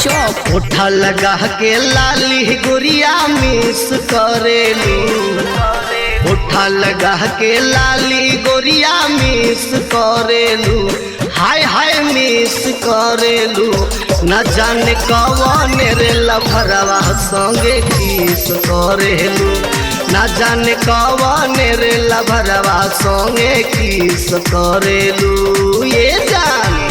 चौक। उठा लगा के लाली गोरिया मिस करेलू, उठा लगा के लाली गोरिया मिस करेलू, हाय हाय मिस करेलू। न जाने कवन रे लफरवा संगे किस करेलू, न जाने कवन रे लफरवा संगे किस करेलू। ये जाने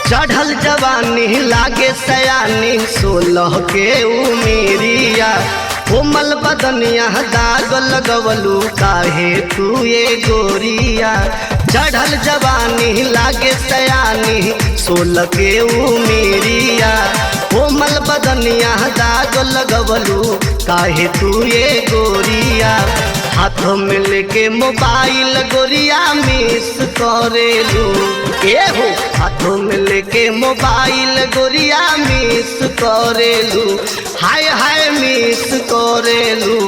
चढ़ल जवानी लागे सयानी 16 के उमेरिया, कोमल बदनिया दाग लगवलू काहे तू ये गोरिया। चढ़ल जवानी लागे सयानी 16 के उमेरिया, कोमल बदनिया दाग लगवलू काहे तू ये गोरिया। हाथों में लेके मोबाइल गोरिया मिस करेलू, ए हो हाथों में लेके मोबाइल गोरिया मिस करेलू, हाय हाय मिस करेलू।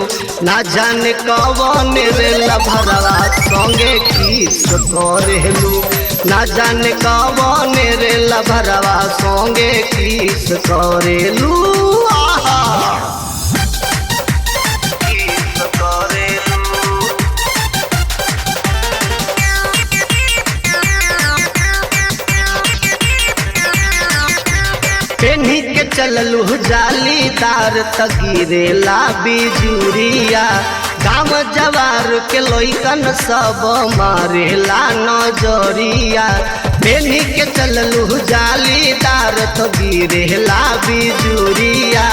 ना जाने कवन रे लफरवा संगे किस करेलू, ना जाने कवन रे लफरवा संगे किस करेलू। पेन्ही के चललू जालीदार तगिरे ला बिजुरिया, गाँव जवार के लइकन सब मारेला नजरिया। पेन्ही के चललू जालीदार तगिरे ला बिजुरिया,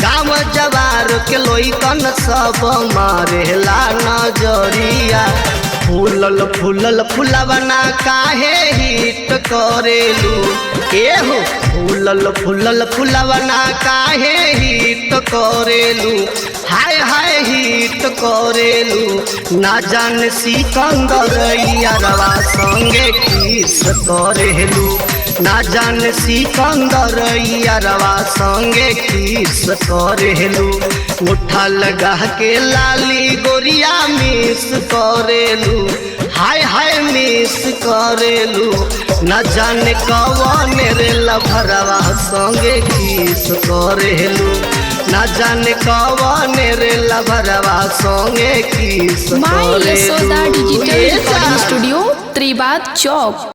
गाँव जवार के लइकन सब मारेला नजरिया। फूलल फूलल फुलवना काहे हिट करेलू, ए हो फूलल फूलल फुलवना काहे हिट करेलू, हाय हाय हिट करेलू। ना जान सिकंदर यारवा संगे किस करेलू, ना जान सिकंदर यारवा संगे किस करेलू। उठा लगा के लाली गोरिया मिस करेलू, हाय हाय मिस करेलू। न जाने कवन रे लफरवा संगे किस करेलू, न जाने कवन रे लफरवा संगे किस माई यशोदा करेलू। डिजिटल रिकॉर्डिंग स्टूडियो त्रिबाद चौक।